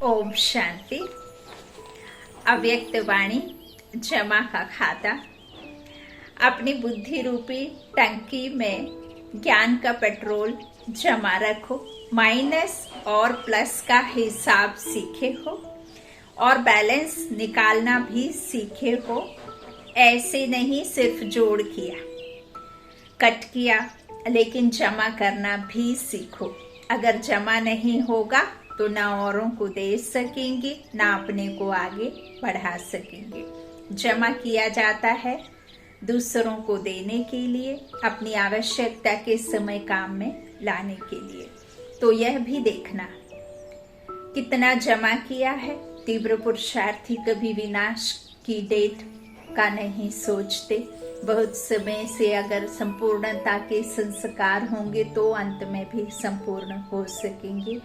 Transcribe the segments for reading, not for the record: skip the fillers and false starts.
ओम शांति। अव्यक्त वाणी जमा का खाता। अपनी बुद्धि रूपी टंकी में ज्ञान का पेट्रोल जमा रखो। माइनस और प्लस का हिसाब सीखे हो और बैलेंस निकालना भी सीखे हो। ऐसे नहीं सिर्फ जोड़ किया, कट किया, लेकिन जमा करना भी सीखो। अगर जमा नहीं होगा तो ना औरों को दे सकेंगे, ना अपने को आगे बढ़ा सकेंगे। जमा किया जाता है दूसरों को देने के लिए, अपनी आवश्यकता के समय काम में लाने के लिए। तो यह भी देखना कितना जमा किया है। तीव्र पुरुषार्थी कभी विनाश की डेट का नहीं सोचते। बहुत समय से अगर संपूर्णता के संस्कार होंगे तो अंत में भी संपूर्ण हो सकेंगे।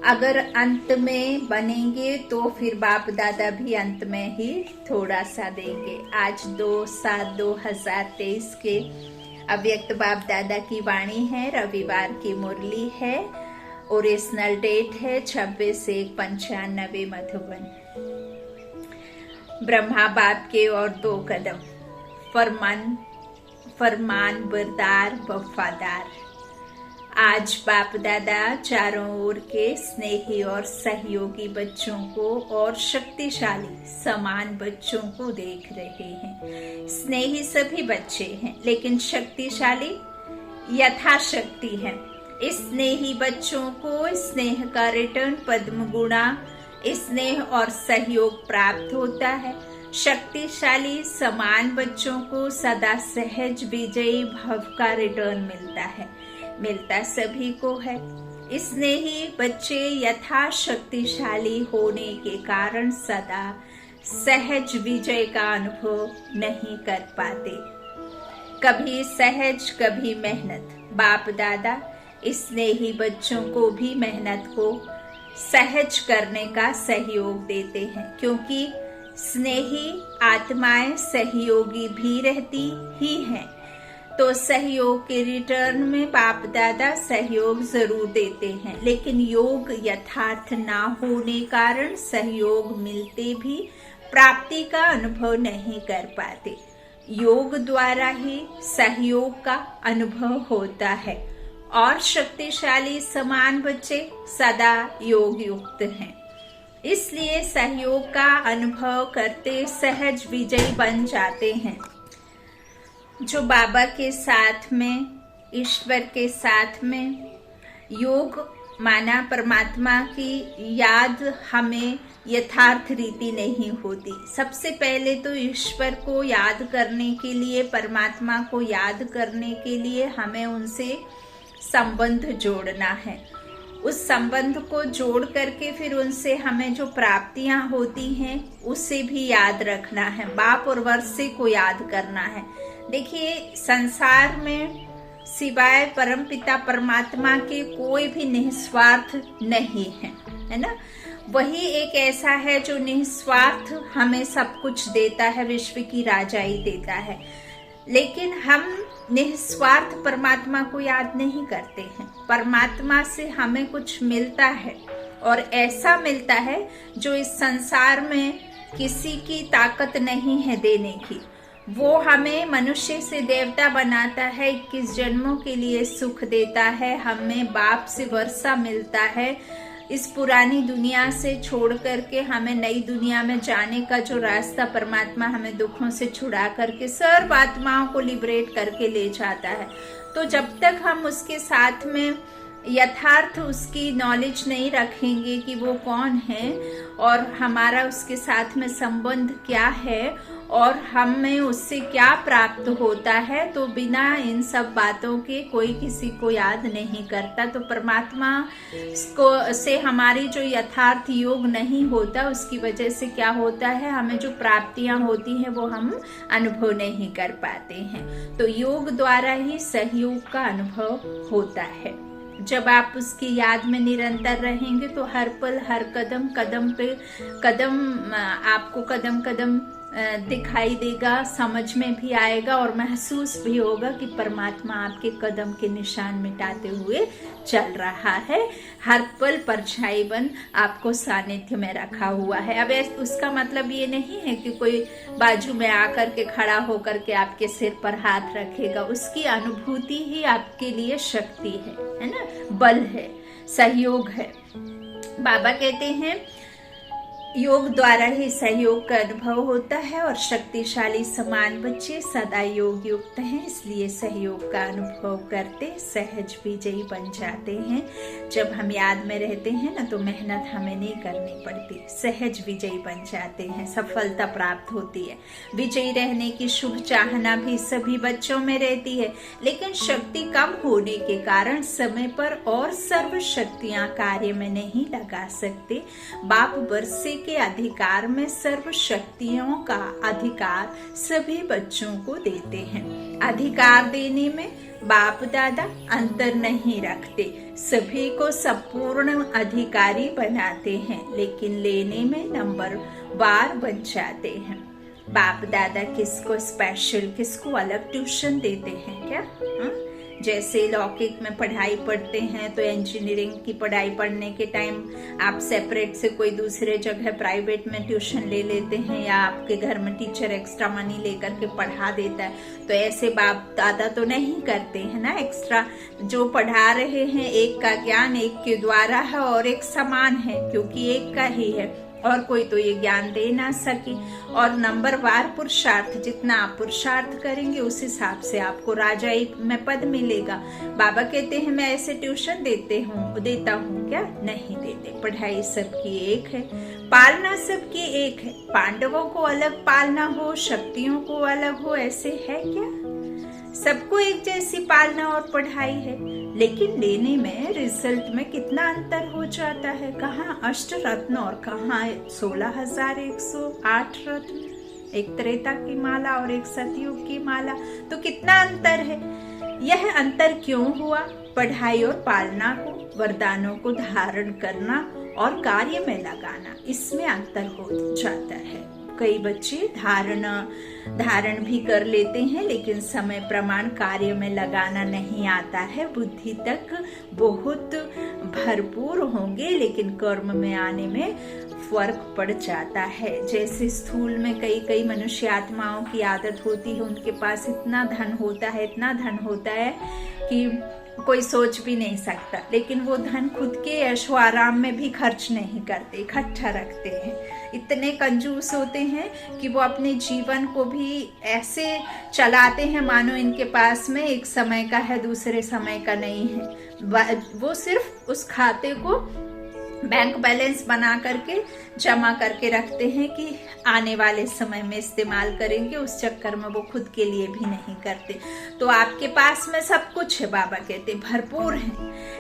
अगर अंत में बनेंगे तो फिर बाप दादा भी अंत में ही थोड़ा सा देंगे। आज 2/7/2023 के अव्यक्त बाप दादा की वाणी है। रविवार की मुरली है। ओरिजिनल डेट है 26/1/95 मधुबन। ब्रह्मा बाप के और 2 कदम। फरमान बरदार वफादार। आज बाप दादा चारों ओर के स्नेही और सहयोगी बच्चों को और शक्तिशाली समान बच्चों को देख रहे हैं। स्नेही सभी बच्चे हैं, लेकिन शक्तिशाली यथाशक्ति है। स्नेही बच्चों को स्नेह का रिटर्न पद्म गुणा स्नेह और सहयोग प्राप्त होता है। शक्तिशाली समान बच्चों को सदा सहज विजयी भव का रिटर्न मिलता है। मिलता सभी को है। स्नेही बच्चे यथा शक्तिशाली होने के कारण सदा सहज विजय का अनुभव नहीं कर पाते। कभी सहज कभी मेहनत। बाप दादा स्नेही बच्चों को भी मेहनत को सहज करने का सहयोग देते हैं, क्योंकि स्नेही आत्माएं सहयोगी भी रहती ही हैं। तो सहयोग के रिटर्न में बाप दादा सहयोग जरूर देते हैं, लेकिन योग यथार्थ ना होने कारण सहयोग मिलते भी प्राप्ति का अनुभव नहीं कर पाते। योग द्वारा ही सहयोग का अनुभव होता है और शक्तिशाली समान बच्चे सदा योग युक्त हैं। इसलिए सहयोग का अनुभव करते सहज विजयी बन जाते हैं। जो बाबा के साथ में, ईश्वर के साथ में योग माना परमात्मा की याद हमें यथार्थ रीति नहीं होती। सबसे पहले तो ईश्वर को याद करने के लिए, परमात्मा को याद करने के लिए हमें उनसे संबंध जोड़ना है। उस संबंध को जोड़ करके फिर उनसे हमें जो प्राप्तियां होती हैं उसे भी याद रखना है। बाप और वर्षे को याद करना है। देखिए, संसार में सिवाय परमपिता परमात्मा के कोई भी निस्वार्थ नहीं है ना। वही एक ऐसा है जो निस्वार्थ हमें सब कुछ देता है, विश्व की राजाई देता है। लेकिन हम निस्वार्थ परमात्मा को याद नहीं करते हैं। परमात्मा से हमें कुछ मिलता है और ऐसा मिलता है जो इस संसार में किसी की ताकत नहीं है देने की। वो हमें मनुष्य से देवता बनाता है, 21 जन्मों के लिए सुख देता है। हमें बाप से वर्षा मिलता है। इस पुरानी दुनिया से छोड़ करके हमें नई दुनिया में जाने का जो रास्ता परमात्मा हमें दुखों से छुड़ा करके सर्व आत्माओं को लिबरेट करके ले जाता है। तो जब तक हम उसके साथ में यथार्थ उसकी नॉलेज नहीं रखेंगे कि वो कौन है और हमारा उसके साथ में संबंध क्या है और हमें उससे क्या प्राप्त होता है, तो बिना इन सब बातों के कोई किसी को याद नहीं करता। तो परमात्मा को से हमारी जो यथार्थ योग नहीं होता, उसकी वजह से क्या होता है, हमें जो प्राप्तियां होती हैं वो हम अनुभव नहीं कर पाते हैं। तो योग द्वारा ही सहयोग का अनुभव होता है। जब आप उसकी याद में निरंतर रहेंगे तो हर पल हर कदम कदम पे कदम आपको कदम कदम दिखाई देगा, समझ में भी आएगा और महसूस भी होगा कि परमात्मा आपके कदम के निशान मिटाते हुए चल रहा है। हर पल परछाई बन आपको सानिध्य में रखा हुआ है। अब उसका मतलब ये नहीं है कि कोई बाजू में आकर के खड़ा होकर के आपके सिर पर हाथ रखेगा। उसकी अनुभूति ही आपके लिए शक्ति है ना, बल है, सहयोग है। बाबा कहते हैं योग द्वारा ही सहयोग का अनुभव होता है और शक्तिशाली समान बच्चे सदा योग युक्त हैं, इसलिए सहयोग का अनुभव करते सहज विजयी बन जाते हैं। जब हम याद में रहते हैं ना तो मेहनत हमें नहीं करनी पड़ती, सहज विजयी बन जाते हैं, सफलता प्राप्त होती है। विजयी रहने की शुभ चाहना भी सभी बच्चों में रहती है, लेकिन शक्ति कम होने के कारण समय पर और सर्व शक्तियां कार्य में नहीं लगा सकते। बाप वर्षे के अधिकार में सर्व शक्तियों का अधिकार सभी बच्चों को देते हैं। अधिकार देने में बाप दादा अंतर नहीं रखते, सभी को संपूर्ण अधिकारी बनाते हैं, लेकिन लेने में नंबर वार बन जाते हैं। बाप दादा किसको स्पेशल, किसको अलग ट्यूशन देते हैं क्या? जैसे लौकिक में पढ़ाई पढ़ते हैं तो इंजीनियरिंग की पढ़ाई पढ़ने के टाइम आप सेपरेट से कोई दूसरे जगह प्राइवेट में ट्यूशन ले लेते हैं, या आपके घर में टीचर एक्स्ट्रा मनी लेकर के पढ़ा देता है। तो ऐसे बाप दादा तो नहीं करते हैं ना। एक्स्ट्रा जो पढ़ा रहे हैं, एक का ज्ञान एक के द्वारा है और एक समान है, क्योंकि एक का ही है और कोई तो ये ज्ञान दे ना सके। और नंबरवार पुरुषार्थ, जितना आप पुरुषार्थ करेंगे उस हिसाब से आपको राजाई में पद मिलेगा। बाबा कहते हैं मैं ऐसे ट्यूशन देता हूँ क्या? नहीं देते। पढ़ाई सबकी एक है, पालना सबकी एक है। पांडवों को अलग पालना हो, शक्तियों को अलग हो, ऐसे है क्या? सबको एक जैसी पालना और पढ़ाई है, लेकिन लेने में रिजल्ट में कितना अंतर हो जाता है। कहाँ अष्ट रत्न और कहाँ 16,108 रत्न, एक त्रेता की माला और एक सतयुग की माला, तो कितना अंतर है। यह अंतर क्यों हुआ? पढ़ाई और पालना को, वरदानों को धारण करना और कार्य में लगाना, इसमें अंतर हो जाता है। कई बच्चे धारण भी कर लेते हैं, लेकिन समय प्रमाण कार्य में लगाना नहीं आता है। बुद्धि तक बहुत भरपूर होंगे, लेकिन कर्म में आने में फर्क पड़ जाता है। जैसे स्थूल में कई मनुष्य आत्माओं की आदत होती है, उनके पास इतना धन होता है कि कोई सोच भी नहीं सकता, लेकिन वो धन खुद के ऐशो आराम में भी खर्च नहीं करते, इकट्ठा रखते हैं। इतने कंजूस होते हैं कि वो अपने जीवन को भी ऐसे चलाते हैं मानो इनके पास में एक समय का है, दूसरे समय का नहीं है। वो सिर्फ उस खाते को बैंक बैलेंस बना करके जमा करके रखते हैं कि आने वाले समय में इस्तेमाल करेंगे, उस चक्कर में वो खुद के लिए भी नहीं करते। तो आपके पास में सब कुछ है, बाबा कहते भरपूर है,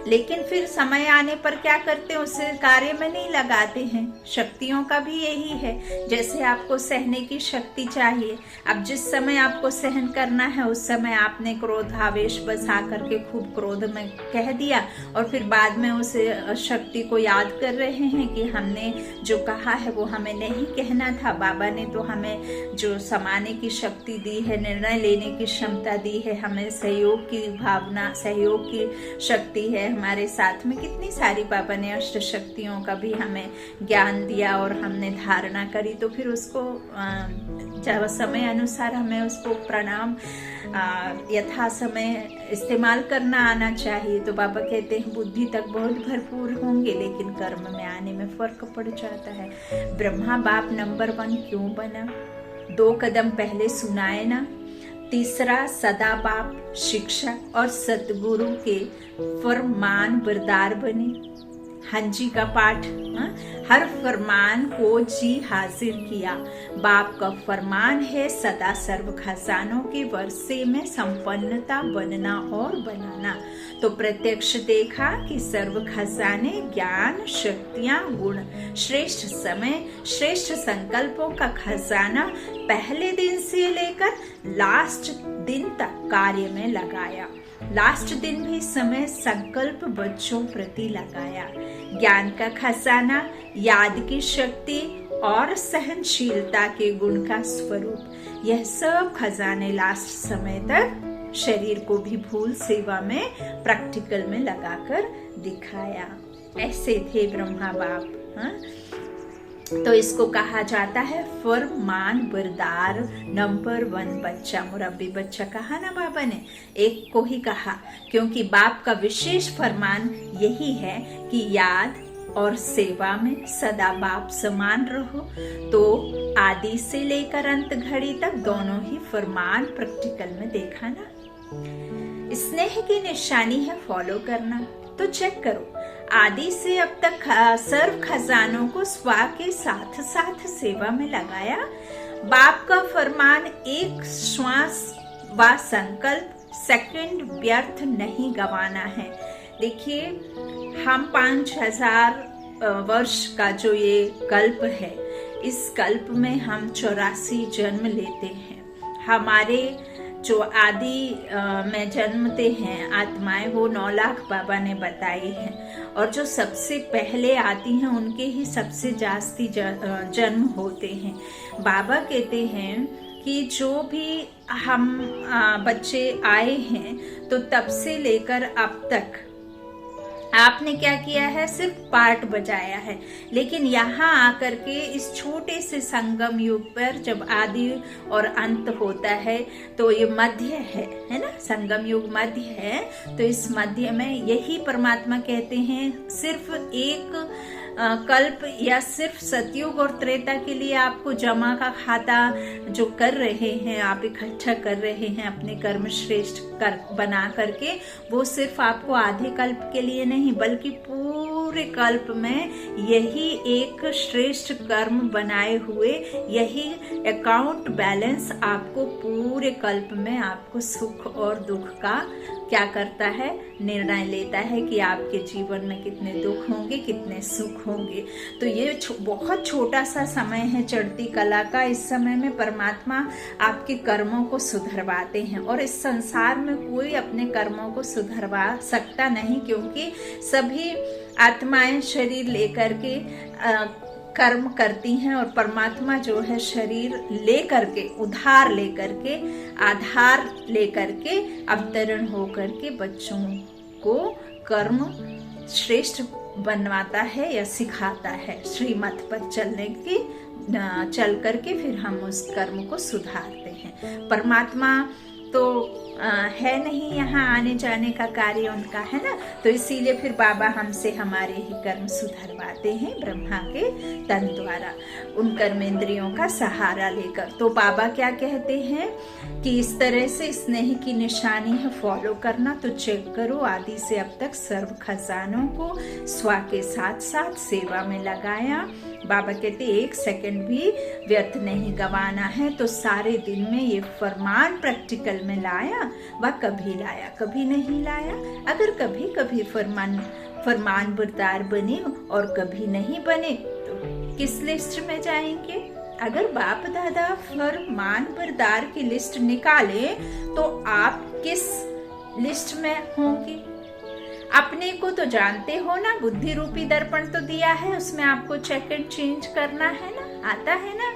लेकिन फिर समय आने पर क्या करते हैं? उसे कार्य में नहीं लगाते हैं। शक्तियों का भी यही है, जैसे आपको सहने की शक्ति चाहिए। अब जिस समय आपको सहन करना है उस समय आपने क्रोध आवेश बसा करके खूब क्रोध में कह दिया, और फिर बाद में उस शक्ति को याद कर रहे हैं कि हमने जो कहा है वो हमें नहीं कहना था। बाबा ने तो हमें जो समाने की शक्ति दी है, निर्णय लेने की क्षमता दी है, हमें सहयोग की भावना, सहयोग की शक्ति है हमारे साथ में। कितनी सारी बाबा ने अष्ट शक्तियों का भी हमें ज्ञान दिया और हमने धारणा करी, तो फिर उसको जब समय अनुसार हमें उसको प्रणाम यथा समय इस्तेमाल करना आना चाहिए। तो बाबा कहते हैं बुद्धि तक बहुत भरपूर होंगे, लेकिन कर्म में आने में फर्क पड़ जाता है। ब्रह्मा बाप नंबर 1 क्यों बना? 2 कदम पहले सुनाए ना। तीसरा, सदा बाप शिक्षा और सतगुरु के फरमान बरदार बने। हंजी का पाठ, हर फरमान को जी हाजिर किया। बाप का फरमान है सदा सर्व खजानों के वर्षे में संपन्नता बनना और बनाना। तो प्रत्यक्ष देखा कि सर्व खजाने, ज्ञान, शक्तियां, गुण, श्रेष्ठ समय, श्रेष्ठ संकल्पों का खजाना पहले दिन से लेकर लास्ट दिन तक कार्य में लगाया। लास्ट दिन भी समय संकल्प बच्चों प्रति लगाया। ज्ञान का खजाना, याद की शक्ति और सहनशीलता के गुण का स्वरूप। यह सब खजाने लास्ट समय तक शरीर को भी भूल सेवा में प्रैक्टिकल में लगाकर दिखाया। ऐसे थे ब्रह्मा बाप। हाँ? तो इसको कहा जाता है फरमान बरदार नंबर 1 बच्चा। मुरब्बी बच्चा कहा ना बाबा ने, एक को ही कहा, क्योंकि बाप का विशेष फरमान यही है कि याद और सेवा में सदा बाप समान रहो। तो आदि से लेकर अंत घड़ी तक दोनों ही फरमान प्रैक्टिकल में देखा ना। स्नेह की निशानी है फॉलो करना। तो चेक करो, आदि से अब तक सर्व खजानों को स्वा के साथ साथ सेवा में लगाया। बाप का फरमान एक श्वास व संकल्प सेकंड व्यर्थ नहीं गवाना है। देखिए, हम 5000 वर्ष का जो ये कल्प है, इस कल्प में हम 84 जन्म लेते हैं। हमारे जो आदि में जन्मते हैं आत्माएं, वो 9 लाख बाबा ने बताई हैं, और जो सबसे पहले आती हैं उनके ही सबसे जास्ती जन्म होते हैं। बाबा कहते हैं कि जो भी हम बच्चे आए हैं, तो तब से लेकर अब तक आपने क्या किया है, सिर्फ पार्ट बजाया है। लेकिन यहाँ आकर के इस छोटे से संगम युग पर जब आदि और अंत होता है, तो ये मध्य है ना, संगम युग मध्य है। तो इस मध्य में यही परमात्मा कहते हैं, सिर्फ एक कल्प या सिर्फ सतयुग और त्रेता के लिए आपको जमा का खाता जो कर रहे हैं, आप इकट्ठा कर रहे हैं अपने कर्म श्रेष्ठ कर बना करके, वो सिर्फ आपको आधे कल्प के लिए नहीं, बल्कि पूरे कल्प में यही एक श्रेष्ठ कर्म बनाए हुए, यही अकाउंट बैलेंस आपको पूरे कल्प में आपको सुख और दुख का क्या करता है, निर्णय लेता है कि आपके जीवन में कितने दुख होंगे, कितने सुख होंगे। तो ये बहुत छोटा सा समय है चढ़ती कला का। इस समय में परमात्मा आपके कर्मों को सुधरवाते हैं, और इस संसार में कोई अपने कर्मों को सुधरवा सकता नहीं, क्योंकि सभी आत्माएं शरीर लेकर के कर्म करती हैं, और परमात्मा जो है शरीर लेकर के, उधार लेकर के, आधार लेकर के अवतरण होकर के बच्चों को कर्म श्रेष्ठ बनवाता है या सिखाता है। श्रीमत पर चल करके फिर हम उस कर्म को सुधारते हैं। परमात्मा तो है नहीं, यहाँ आने जाने का कार्य उनका है ना। तो इसीलिए फिर बाबा हमसे हमारे ही कर्म सुधरवाते हैं ब्रह्मा के तन द्वारा, उन कर्मेंद्रियों का सहारा लेकर। तो बाबा क्या कहते हैं कि इस तरह से स्नेह की निशानी है फॉलो करना। तो चेक करो, आदि से अब तक सर्व खजानों को स्वा के साथ साथ सेवा में लगाया। बाबा कहते 1 सेकंड भी व्यर्थ नहीं गवाना है। तो सारे दिन में ये फरमान प्रैक्टिकल में लाया, वह कभी लाया, कभी नहीं लाया। अगर कभी कभी फरमान बरदार बने और कभी नहीं बने, तो किस लिस्ट में जाएंगे? अगर बाप दादा फरमान बरदार की लिस्ट निकाले, तो आप किस लिस्ट में होंगे? अपने को तो जानते हो ना, बुद्धि रूपी दर्पण तो दिया है, उसमें आपको चेक एंड चेंज करना है ना, आता है ना।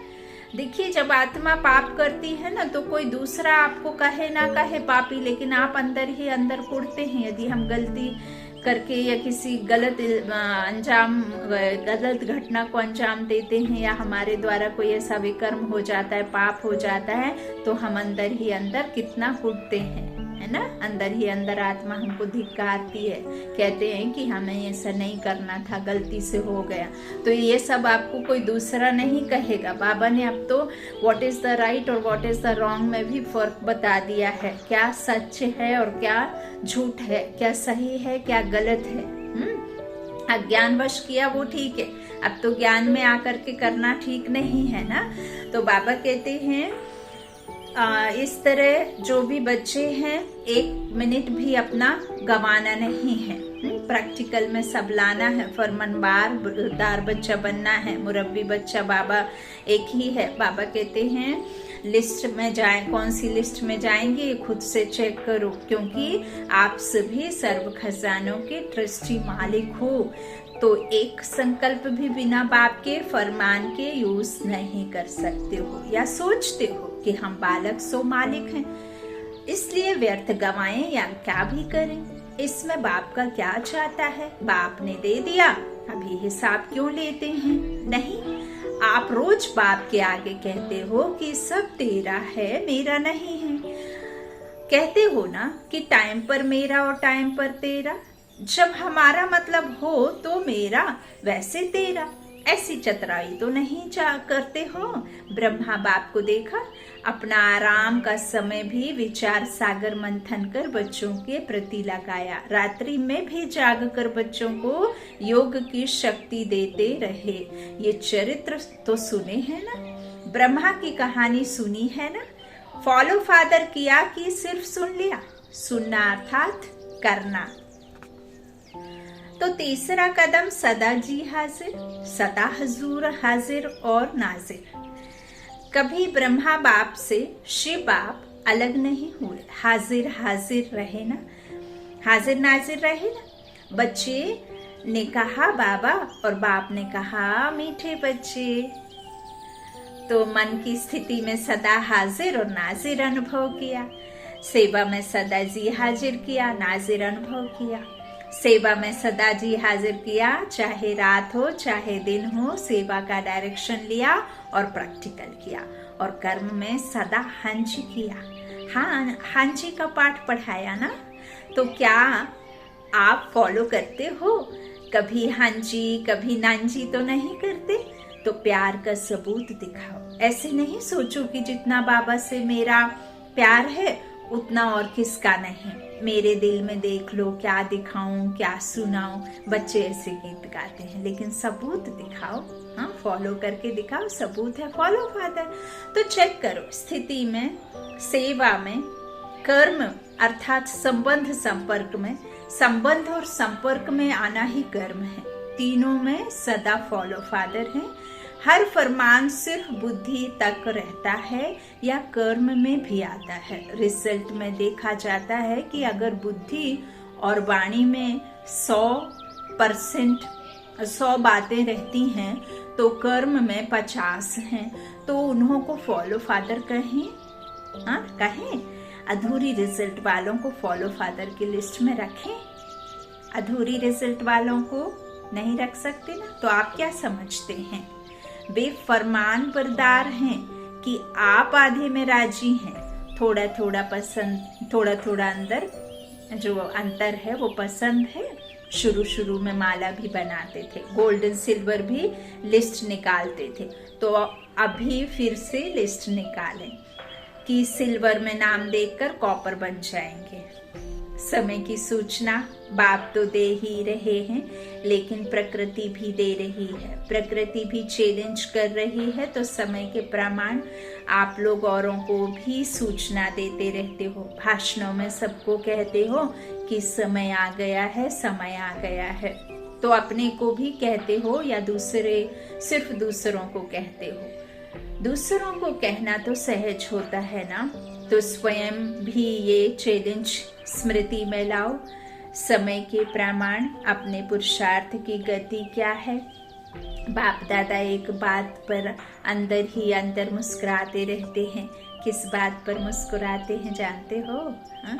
देखिए, जब आत्मा पाप करती है ना, तो कोई दूसरा आपको कहे ना कहे पापी, लेकिन आप अंदर ही अंदर कुड़ते हैं। यदि हम गलती करके या किसी गलत घटना को अंजाम देते हैं, या हमारे द्वारा कोई ऐसा विकर्म हो जाता है, पाप हो जाता है, तो हम अंदर ही अंदर कितना कुड़ते हैं, है ना। अंदर ही अंदर आत्मा हमको धिक्कारती है, कहते हैं कि हमें ऐसा नहीं करना था, गलती से हो गया। तो ये सब आपको कोई दूसरा नहीं कहेगा। बाबा ने अब तो व्हाट इज द राइट और व्हाट इज द रॉन्ग में भी फर्क बता दिया है, क्या सच है और क्या झूठ है, क्या सही है क्या गलत है। अज्ञानवश किया वो ठीक है, अब तो ज्ञान में आकर के करना ठीक नहीं है ना। तो बाबा कहते हैं इस तरह जो भी बच्चे हैं, 1 मिनट भी अपना गंवाना नहीं है। प्रैक्टिकल में सब लाना है, फरमानदार बच्चा बनना है, मुरब्बी बच्चा बाबा एक ही है। बाबा कहते हैं लिस्ट में जाएं, कौन सी लिस्ट में जाएंगे खुद से चेक करो, क्योंकि आप सभी सर्व खजानों के ट्रस्टी मालिक हो। तो एक संकल्प भी बिना बाप के फरमान के यूज नहीं कर सकते हो, या सोचते हो कि हम बालक सो मालिक हैं, इसलिए व्यर्थ गवाएं या क्या भी करें। इसमें बाप का क्या चाहता है? बाप ने दे दिया, अभी हिसाब क्यों लेते हैं? नहीं, आप रोज बाप के आगे कहते हो कि सब तेरा है, मेरा नहीं है। कहते हो ना कि टाइम पर मेरा और टाइम पर तेरा। जब हमारा मतलब हो तो मेरा, वैसे तेरा। ऐसी चतराई तो नहीं करते हो। ब्रह्मा बाप को देखा, अपना आराम का समय भी विचार सागर मंथन कर बच्चों के प्रति लगाया। रात्रि में भी जाग कर बच्चों को योग की शक्ति देते रहे। ये चरित्र तो सुने हैं ना, ब्रह्मा की कहानी सुनी है ना। फॉलो फादर किया कि सिर्फ सुन लिया? सुनना अर्थात करना। तो तीसरा कदम सदा जी हाजिर, सदा हजूर हाजिर और नाजिर। कभी ब्रह्मा बाप से शिव बाप अलग नहीं हुए, हाजिर हाजिर रहे ना, हाजिर नाजिर रहे ना। बच्चे ने कहा बाबा और बाप ने कहा मीठे बच्चे। तो मन की स्थिति में सदा हाजिर और नाजिर अनुभव किया। सेवा में सदा जी हाजिर किया, नाजिर अनुभव किया। सेवा में सदा जी हाजिर किया, चाहे रात हो चाहे दिन हो, सेवा का डायरेक्शन लिया और प्रैक्टिकल किया। और कर्म में सदा हंजी किया। हाँ, हंजी का पाठ पढ़ाया ना, तो क्या आप फॉलो करते हो? कभी हंजी कभी नांजी तो नहीं करते। तो प्यार का सबूत दिखाओ। ऐसे नहीं सोचो कि जितना बाबा से मेरा प्यार है उतना और किसका नहीं। मेरे दिल में देख लो, क्या दिखाऊं क्या सुनाऊं। बच्चे ऐसे गीत गाते हैं, लेकिन सबूत दिखाओ। हाँ, फॉलो करके दिखाओ, सबूत है फॉलो फादर। तो चेक करो स्थिति में, सेवा में, कर्म अर्थात संबंध संपर्क में, संबंध और संपर्क में आना ही कर्म है। तीनों में सदा फॉलो फादर है। हर फरमान सिर्फ बुद्धि तक रहता है या कर्म में भी आता है। रिजल्ट में देखा जाता है कि अगर बुद्धि और वाणी में 100 बातें रहती हैं तो कर्म में 50 हैं। तो उन्हों को फॉलो फादर कहें? हाँ कहें। अधूरी रिजल्ट वालों को फॉलो फादर की लिस्ट में रखें? अधूरी रिजल्ट वालों को नहीं रख सकते ना। तो आप क्या समझते हैं? वे फरमान बरदार हैं कि आप आधे में राजी हैं। थोड़ा थोड़ा पसंद, थोड़ा थोड़ा अंदर जो अंतर है वो पसंद है। शुरू में माला भी बनाते थे, गोल्डन सिल्वर भी लिस्ट निकालते थे। तो अभी फिर से लिस्ट निकालें कि सिल्वर में नाम देखकर कॉपर बन जाएंगे। समय की सूचना बाप तो दे ही रहे हैं, लेकिन प्रकृति भी दे रही है। प्रकृति भी चैलेंज कर रही है। तो समय के प्रमाण आप लोग औरों को भी सूचना देते रहते हो। भाषणों में सबको कहते हो कि समय आ गया है, समय आ गया है। तो अपने को भी कहते हो या सिर्फ दूसरों को कहते हो? दूसरों को कहना तो सहज होता है ना। तो स्वयं भी ये चैलेंज स्मृति में लाओ। समय के प्रमाण, अपने पुरुषार्थ की गति क्या है। बाप दादा एक बात पर अंदर ही अंदर मुस्कुराते रहते हैं। किस बात पर मुस्कुराते हैं जानते हो? हाँ?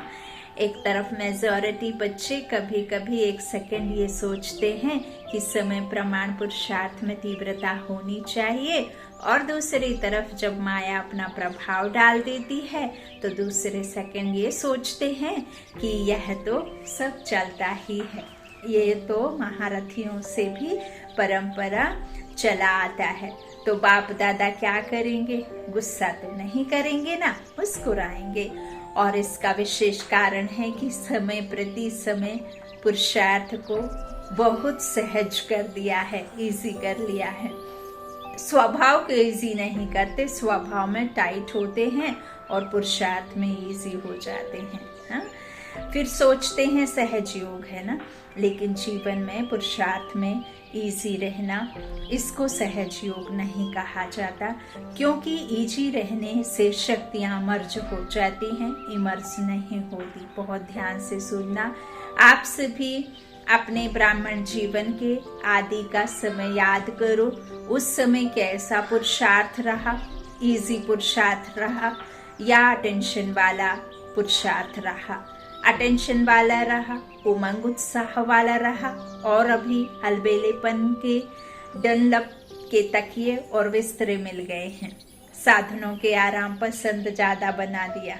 एक तरफ मेजॉरिटी बच्चे कभी कभी एक सेकंड ये सोचते हैं कि समय प्रमाण पुरुषार्थ में तीव्रता होनी चाहिए, और दूसरी तरफ जब माया अपना प्रभाव डाल देती है तो दूसरे सेकंड ये सोचते हैं कि यह तो सब चलता ही है, ये तो महारथियों से भी परंपरा चला आता है। तो बाप दादा क्या करेंगे? गुस्सा तो नहीं करेंगे ना, मुस्कुराएंगे। और इसका विशेष कारण है कि समय प्रति समय पुरुषार्थ को बहुत सहज कर दिया है, इजी कर लिया है। स्वभाव को इजी नहीं करते, स्वभाव में टाइट होते हैं और पुरुषार्थ में इजी हो जाते हैं। हाँ? फिर सोचते हैं सहज योग है ना, लेकिन जीवन में पुरुषार्थ में इजी रहना, इसको सहज योग नहीं कहा जाता, क्योंकि इजी रहने से शक्तियां मर्ज हो जाती हैं, इमर्ज नहीं होती। बहुत ध्यान से सुनना। आपसे भी अपने ब्राह्मण जीवन के आदि का समय याद करो। उस समय कैसा पुरुषार्थ रहा, इजी पुरुषार्थ रहा या टेंशन वाला पुरुषार्थ रहा। अटेंशन वाला रहा, उमंग उत्साह वाला रहा, और अभी अलबेलेपन के डनलप के तकिए और बिस्तरे मिल गए हैं। साधनों के आराम पसंद ज्यादा बना दिया।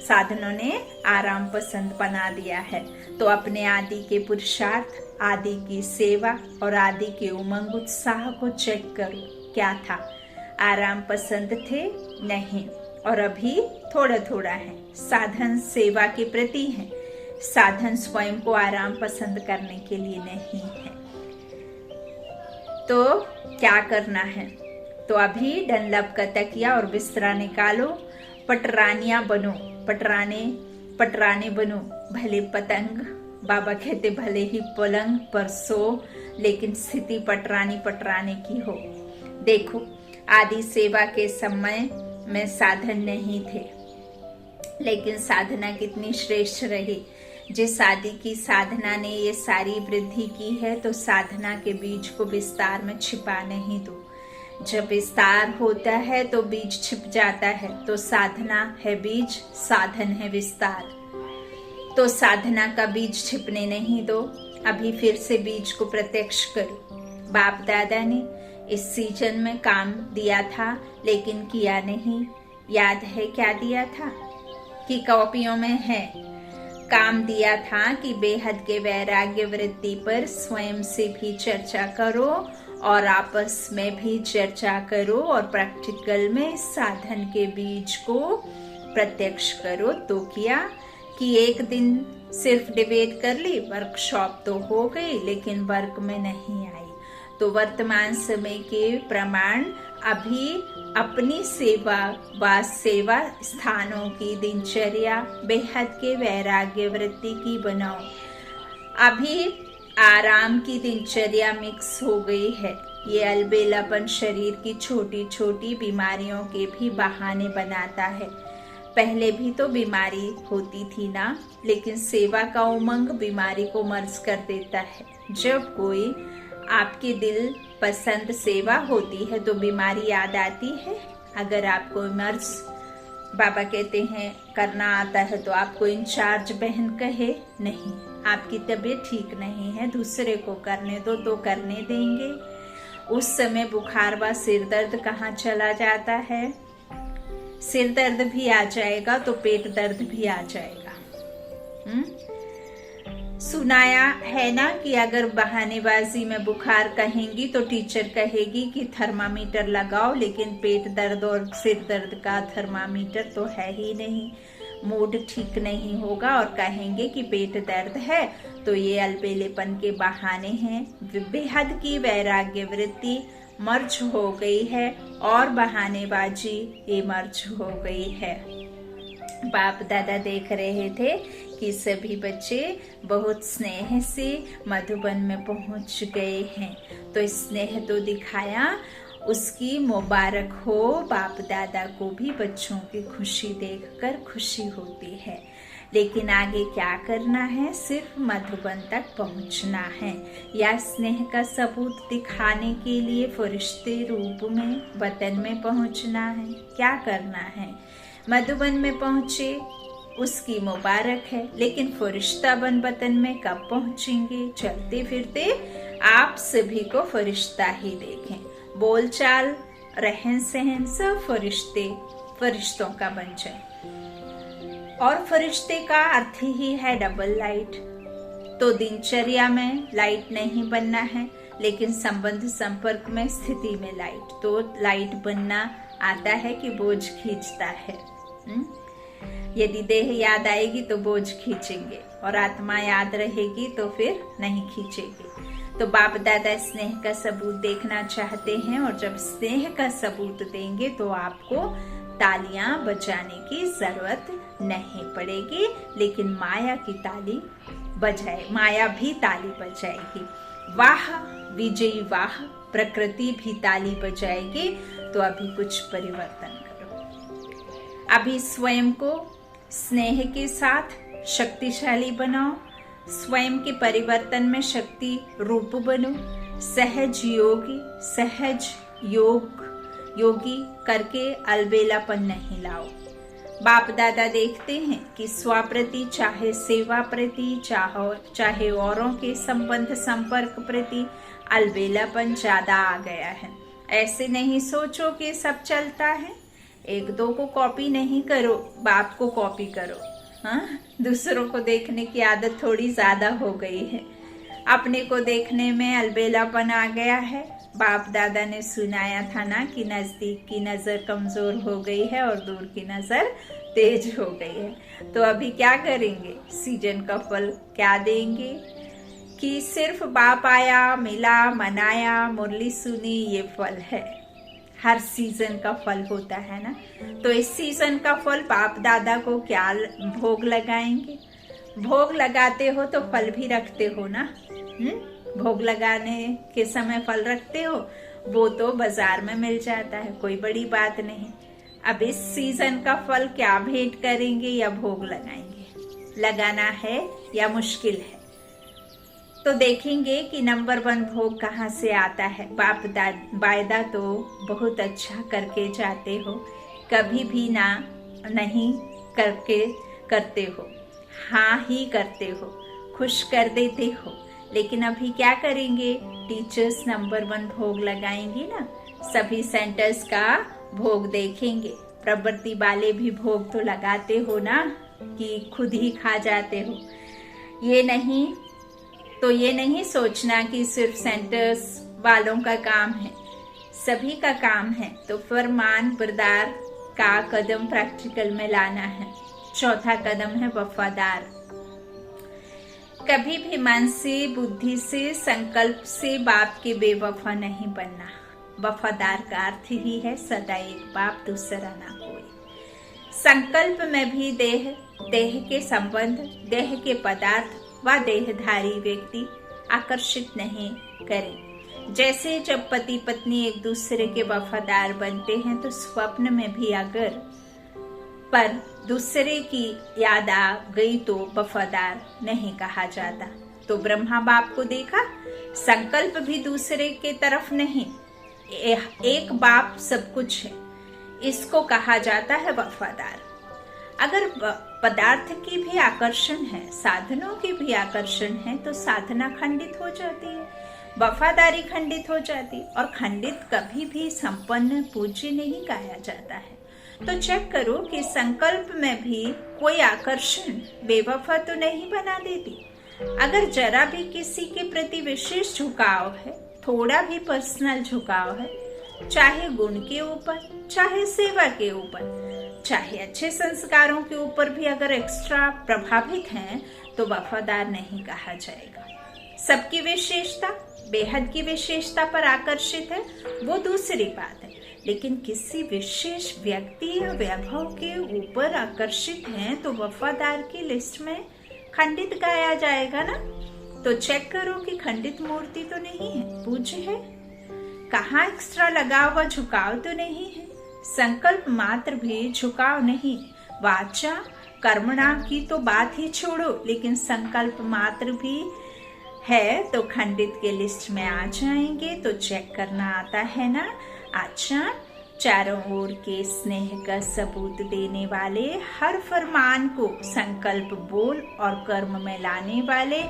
साधनों ने आराम पसंद बना दिया है। तो अपने आदि के पुरुषार्थ, आदि की सेवा और आदि के उमंग उत्साह को चेक करो। क्या था? आराम पसंद थे? नहीं। और अभी थोड़ा थोड़ा है। साधन सेवा के प्रति है, साधन स्वयं को आराम पसंद करने के लिए नहीं है। तो क्या करना है? तो अभी डनलप का तकिया और बिस्तरा निकालो, पटरानियां बनो, पटराने बनो। भले पतंग, बाबा कहते भले ही पलंग पर सो, लेकिन स्थिति पटराने की हो। देखो, आदि सेवा के समय में साधन नहीं थे, लेकिन साधना कितनी श्रेष्ठ रही। जिस आदि की साधना ने ये सारी वृद्धि की है, तो साधना के बीज को विस्तार में छिपा नहीं दो। जब विस्तार होता है तो बीज छिप जाता है। तो साधना है बीज, साधन है विस्तार। तो साधना का बीज छिपने नहीं दो। अभी फिर से बीज को प्रत्यक्ष करो। बाप दादा ने इस सीजन में काम दिया था, लेकिन किया नहीं। याद है क्या दिया था? कि कॉपियों में है। काम दिया था कि बेहद के वैराग्य वृत्ति पर स्वयं से भी चर्चा करो और आपस में भी चर्चा करो, और प्रैक्टिकल में साधन के बीज को प्रत्यक्ष करो। तो किया कि एक दिन सिर्फ डिबेट कर ली, वर्कशॉप तो हो गई, लेकिन वर्क में नहीं आई। तो वर्तमान समय के प्रमाण अभी अपनी सेवा व सेवा स्थानों की दिनचर्या बेहद के वैराग्य वृत्ति की बनाओ। अभी आराम की दिनचर्या मिक्स हो गई है। ये अलबेलापन शरीर की छोटी छोटी बीमारियों के भी बहाने बनाता है। पहले भी तो बीमारी होती थी ना, लेकिन सेवा का उमंग बीमारी को मर्ज कर देता है। जब कोई आपके दिल पसंद सेवा होती है तो बीमारी याद आती है। अगर आपको मर्ज, बाबा कहते हैं, करना आता है, तो आपको इंचार्ज बहन कहे नहीं, आपकी तबीयत ठीक नहीं है, दूसरे को करने दो, तो करने देंगे। उस समय बुखार व सिर दर्द कहाँ चला जाता है? सिर दर्द भी आ जाएगा तो पेट दर्द भी आ जाएगा। सुनाया है ना कि अगर बहानेबाजी में बुखार कहेंगी तो टीचर कहेगी कि थर्मामीटर लगाओ, लेकिन पेट दर्द और सिर दर्द का थर्मामीटर तो है ही नहीं। मूड ठीक नहीं होगा और कहेंगे कि पेट दर्द है, तो ये अलबेलेपन के बहाने हैं। बेहद की वैराग्य वृत्ति मर्ज हो गई है और बहानेबाजी ये मर्ज हो गई है। बाप दादा देख रहे थे कि सभी बच्चे बहुत स्नेह से मधुबन में पहुंच गए हैं, तो स्नेह तो दिखाया, उसकी मुबारक हो। बाप दादा को भी बच्चों की खुशी देखकर खुशी होती है। लेकिन आगे क्या करना है? सिर्फ मधुबन तक पहुंचना है, या स्नेह का सबूत दिखाने के लिए फरिश्ते रूप में वतन में पहुंचना है। क्या करना है? मधुबन में पहुंचे उसकी मुबारक है, लेकिन फरिश्ता बन वतन में कब पहुंचेंगे? चलते फिरते आप सभी को फरिश्ता ही देखें। बोलचाल, रहन सहन सब फरिश्तों का बन जाए। और फरिश्ते का अर्थ ही है डबल लाइट। तो दिनचर्या में लाइट नहीं बनना है, लेकिन संबंध संपर्क में स्थिति में लाइट। तो लाइट बनना आता है कि बोझ खींचता है। यदि देह याद आएगी तो बोझ खींचेंगे, और आत्मा याद रहेगी तो फिर नहीं खींचेगी। तो बाप दादा स्नेह का सबूत देखना चाहते हैं, और जब स्नेह का सबूत देंगे तो आपको तालियां बजाने की जरूरत नहीं पड़ेगी, लेकिन माया की ताली बजाए, माया भी ताली बजाएगी। वाह विजयी वाह, प्रकृति भी ताली बजाएगी। तो अभी कुछ परिवर्तन करो। अभी स्वयं को स्नेह के साथ शक्तिशाली बनाओ। स्वयं के परिवर्तन में शक्ति रूप बनो। सहज योगी करके अलबेलापन नहीं लाओ। बाप दादा देखते हैं कि स्व प्रति, चाहे सेवा प्रति, चाहे औरों के संबंध संपर्क प्रति अलबेलापन ज्यादा आ गया है। ऐसे नहीं सोचो कि सब चलता है। एक दो को कॉपी नहीं करो, बाप को कॉपी करो। हाँ, दूसरों को देखने की आदत थोड़ी ज्यादा हो गई है। अपने को देखने में अलबेलापन आ गया है। बाप दादा ने सुनाया था ना कि नजदीक की नजर कमजोर हो गई है और दूर की नजर तेज हो गई है। तो अभी क्या करेंगे? सीजन का फल क्या देंगे कि सिर्फ बाप आया, मिला, मनाया, मुरली सुनी, ये फल है। हर सीजन का फल होता है ना। तो इस सीजन का फल बाप दादा को क्या भोग लगाएंगे? भोग लगाते हो तो फल भी रखते हो ना। भोग लगाने के समय फल रखते हो, वो तो बाजार में मिल जाता है, कोई बड़ी बात नहीं। अब इस सीजन का फल क्या भेंट करेंगे या भोग लगाएंगे? लगाना है या मुश्किल है? तो देखेंगे कि नंबर 1 भोग कहाँ से आता है। बाप वायदा तो बहुत अच्छा करके जाते हो, कभी भी ना नहीं करते हो, हाँ ही करते हो, खुश कर देते हो। लेकिन अभी क्या करेंगे? टीचर्स नंबर 1 भोग लगाएंगे ना। सभी सेंटर्स का भोग देखेंगे। प्रवृत्ति वाले भी भोग तो लगाते हो ना, कि खुद ही खा जाते हो। ये नहीं सोचना कि सिर्फ सेंटर्स वालों का काम है, सभी का काम है। तो फरमान बरदार का कदम प्रैक्टिकल में लाना है। चौथा कदम है वफादार। कभी भी मन से, बुद्धि से, संकल्प से बाप के बेवफा नहीं बनना। वफादार का अर्थ ही है सदा एक बाप, दूसरा ना कोई। संकल्प में भी देह के संबंध, देह के पदार्थ व देहधारी व्यक्ति आकर्षित नहीं करें। जैसे जब पति पत्नी एक दूसरे के वफादार बनते हैं तो स्वप्न में भी अगर पर दूसरे की याद आ गई तो वफादार नहीं कहा जाता। तो ब्रह्मा बाप को देखा, संकल्प भी दूसरे के तरफ नहीं, एक बाप सब कुछ है, इसको कहा जाता है वफादार। अगर पदार्थ की भी आकर्षण है, साधनों की भी आकर्षण है, तो साधना खंडित हो जाती है, वफादारी खंडित हो जाती, और खंडित कभी भी संपन्न पूज्य नहीं कहा जाता है। तो चेक करो कि संकल्प में भी कोई आकर्षण बेवफा तो नहीं बना देती। अगर जरा भी किसी के प्रति विशेष झुकाव है, थोड़ा भी पर्सनल झुकाव है, चाहे गुण के ऊपर, चाहे सेवा के ऊपर, चाहे अच्छे संस्कारों के ऊपर भी अगर एक्स्ट्रा प्रभावित हैं, तो वफादार नहीं कहा जाएगा। सबकी विशेषता, बेहद की विशेषता पर आकर्षित है, वो दूसरी बात है। लेकिन किसी विशेष व्यक्ति या वैभव के ऊपर आकर्षित हैं, तो वफादार की लिस्ट में खंडित गाया जाएगा ना। तो चेक करो कि खंडित मूर्ति तो नहीं है, पूज्य है। कहाँ एक्स्ट्रा लगा हुआ झुकाव तो नहीं है। संकल्प मात्र भी झुकाव नहीं। वाचा कर्मणा की तो बात ही छोड़ो, लेकिन संकल्प मात्र भी है तो खंडित के लिस्ट में आ जाएंगे। तो चेक करना आता है ना। अच्छा, चारों ओर के स्नेह का सबूत देने वाले, हर फरमान को संकल्प बोल और कर्म में लाने वाले,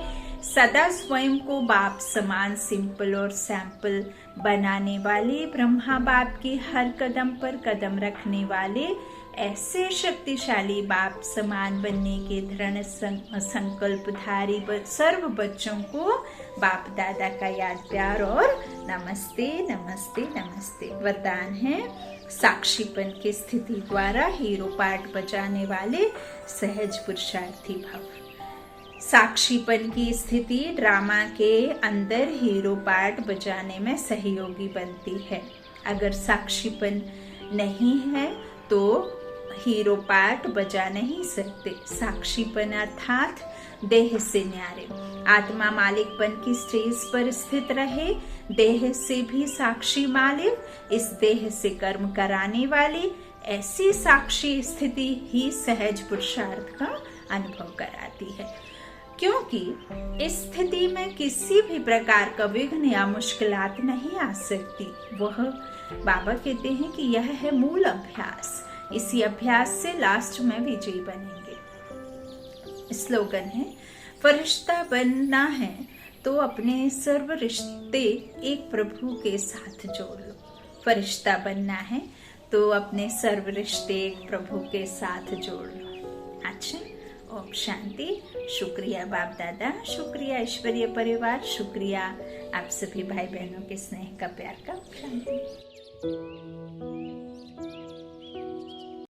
सदा स्वयं को बाप समान सिंपल और सैंपल बनाने वाले, ब्रह्मा बाप के हर कदम पर कदम रखने वाले, ऐसे शक्तिशाली बाप समान बनने के दृढ़ संकल्पधारी सर्व बच्चों को बाप दादा का याद प्यार और नमस्ते नमस्ते नमस्ते। वरदान है साक्षीपन की स्थिति द्वारा हीरो पार्ट बजाने वाले सहज पुरुषार्थी भव। साक्षीपन की स्थिति ड्रामा के अंदर हीरो पार्ट बजाने में सहयोगी बनती है। अगर साक्षीपन नहीं है तो हीरो पार्ट बजा नहीं सकते। साक्षीपन अर्थात देह से न्यारे, आत्मा मालिकपन की स्टेज पर स्थित रहे, देह से भी साक्षी मालिक, इस देह से कर्म कराने वाली, ऐसी साक्षी स्थिति ही सहज पुरुषार्थ का अनुभव कराती है। क्योंकि इस स्थिति में किसी भी प्रकार का विघ्न या मुश्किलात नहीं आ सकती। वह बाबा कहते हैं कि यह है मूल अभ्यास। इसी अभ्यास से लास्ट में विजयी बनेंगे। स्लोगन है, फरिश्ता बनना है तो अपने सर्व रिश्ते एक प्रभु के साथ जोड़ लो। फरिश्ता बनना है तो अपने सर्व रिश्ते एक प्रभु के साथ जोड़ लो। अच्छा, ओम शांति। शुक्रिया बाप दादा, शुक्रिया ईश्वरीय परिवार, शुक्रिया आप सभी भाई बहनों के स्नेह का, प्यार का। शांति।